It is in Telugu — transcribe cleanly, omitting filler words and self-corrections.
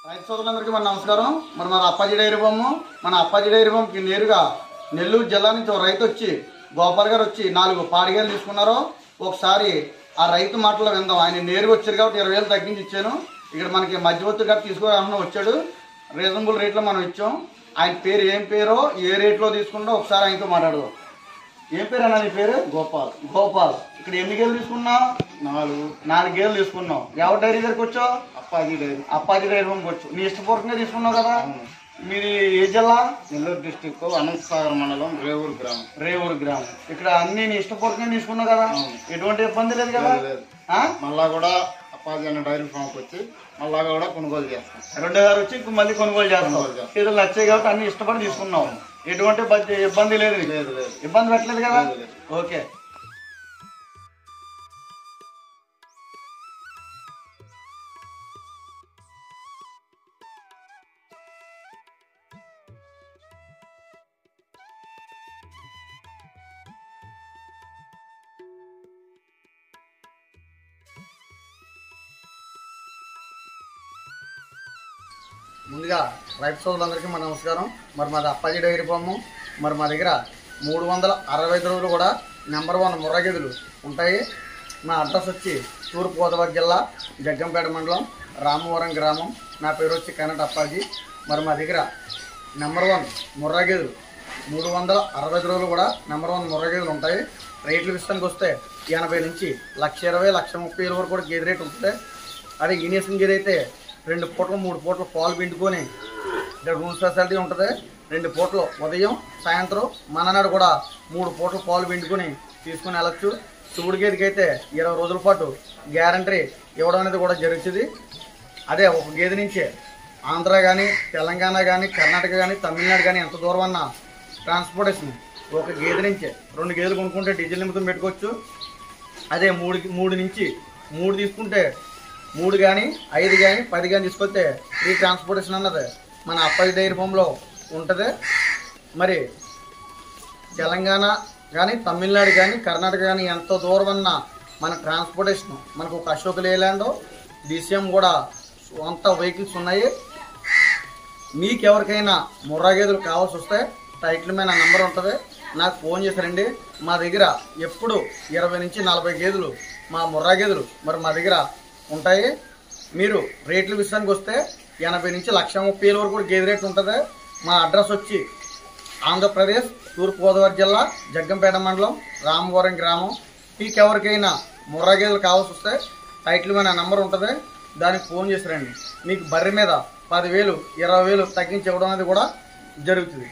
రైతు సోదరులందరికీ మన నమస్కారం. మన అప్పాజీ డైరీ ఫామ్, మన అప్పాజీ డైరీ ఫామ్కి నేరుగా నెల్లూరు జిల్లా నుంచి ఒక రైతు వచ్చి గోపాల్ గారు వచ్చి 4 పాడిగేలు తీసుకున్నారు. ఒకసారి ఆ రైతు మాటలో విందాం. ఆయన నేరుగా వచ్చారు కాబట్టి 20,000 తగ్గించి ఇచ్చాను. ఇక్కడ మనకి మధ్యవర్తి గారు తీసుకురాకుండా వచ్చాడు. రీజనబుల్ రేట్లో మనం ఇచ్చాం. ఆయన పేరు ఏం పేరో ఏ రేట్లో తీసుకున్నారో ఒకసారి ఆయనతో మాట్లాడదాం. ఏం పేరు అన్న నీ పేరు? గోపాల్. గోపాల్. ఇక్కడ ఎన్ని గేలు తీసుకున్నావు? 4 గేలు తీసుకున్నావు. ఎవరి డైరీ దగ్గరికి వచ్చావు? అప్పాజీ డైరీ. అప్పాజీ డైరీ ఫామ్కి వచ్చు. నీ ఇష్టపూర్వకంగా తీసుకున్నావు కదా. మీది ఏ జిల్లా? నెల్లూరు డిస్టిక్ అనంతసాగర్ మండలం రేవూరు గ్రామం. ఇక్కడ అన్ని నీ ఇష్టపూర్వకంగా తీసుకున్నావు కదా. ఎటువంటి ఇబ్బంది లేదు కదా. మళ్ళా కూడా అప్పాజీ అనే డైరీ ఫామ్కి వచ్చి మళ్ళా కూడా కొనుగోలు చేస్తాం. 2 వచ్చి మళ్ళీ కొనుగోలు చేస్తాం. చేతులు నచ్చాయి కాబట్టి అన్ని ఇష్టపడి తీసుకున్నావు. ఎటువంటి ఇబ్బంది లేదు. ఇబ్బంది పెట్టలేదు కదా. ఓకే. ముందుగా రైతు సోదరులందరికీ మన నమస్కారం. మాది అప్పాజీ డైరీ ఫాము. మా దగ్గర 365 రోజులు కూడా నెంబర్ 1 ముర్రా గేదెలు ఉంటాయి. నా అడ్రస్ వచ్చి తూర్పుగోదావరి జిల్లా జగ్గంపేట మండలం రామవరం గ్రామం. నా పేరు వచ్చి కనట అప్పాజీ. మా దగ్గర నెంబర్ 1 ముర్రా గేదెలు 365 రోజులు కూడా నెంబర్ 1 ముర్రా గేదెలు ఉంటాయి. రేట్ల విషయానికి వస్తే 80 నుంచి 1,20,000 1,30,000 వరకు కూడా గేదె రేట్ ఉంటుంది. అదే ఈనేసిన గేదె అయితే 2 పూటలు 3 పూటలు పాలు పిండుకొని ఇక్కడ రూల్స్ ఫెసిలిటీ ఉంటుంది. 2 పూటలు ఉదయం సాయంత్రం మననాడు కూడా 3 పూటలు పాలు పిండుకొని తీసుకుని వెళ్ళచ్చు. చూడు గేదెకి అయితే 20 రోజుల పాటు గ్యారంటీ ఇవ్వడం అనేది కూడా జరుగుతుంది. అదే ఒక గేదె నుంచే ఆంధ్ర కానీ తెలంగాణ కానీ కర్ణాటక కానీ తమిళనాడు కానీ ఎంత దూరం అన్నా ట్రాన్స్పోర్టేషన్ ఒక గేదె నుంచే 2 గేదెలు కొనుక్కుంటే డీజిల్ నిమిత్తం పెట్టుకోవచ్చు. అదే 3 నుంచి 3 తీసుకుంటే 3 కానీ 5 కానీ 10 కానీ తీసుకొస్తే ఫ్రీ ట్రాన్స్పోర్టేషన్ అన్నది మన అప్పాజీ డైరీ ఫామ్లో ఉంటుంది. మరి తెలంగాణ కానీ తమిళనాడు కానీ కర్ణాటక కానీ ఎంత దూరం అన్నా మన ట్రాన్స్పోర్టేషన్ మనకు ఒక అశోక్ లేలాండ్ DCM కూడా అంత వెహికల్స్ ఉన్నాయి. మీకు ఎవరికైనా ముర్రా గేదెలు కావాల్సి వస్తే టైటిల్ మీద నెంబర్ ఉంటుంది. నాకు ఫోన్ చేశారండి. మా దగ్గర ఎప్పుడు 20 నుంచి 40 గేదెలు మా ముర్రా గేదెలు మా దగ్గర ఉంటాయి. మీరు రేట్ల విషయానికి వస్తే 80 నుంచి 1,30,000 వరకు కూడా గేదె రేట్ ఉంటుంది. మా అడ్రస్ వచ్చి ఆంధ్రప్రదేశ్ తూర్పుగోదావరి జిల్లా జగ్గంపేట మండలం రామవరం గ్రామం. మీకు ఎవరికైనా ముర్రా గేదెలు కావాల్సి వస్తే టైటిల్ మీద నెంబర్ ఉంటుంది. దానికి ఫోన్ చేసిరండి. మీకు బర్రె మీద 10,000 20,000 తగ్గించి ఇవ్వడం అనేది కూడా జరుగుతుంది.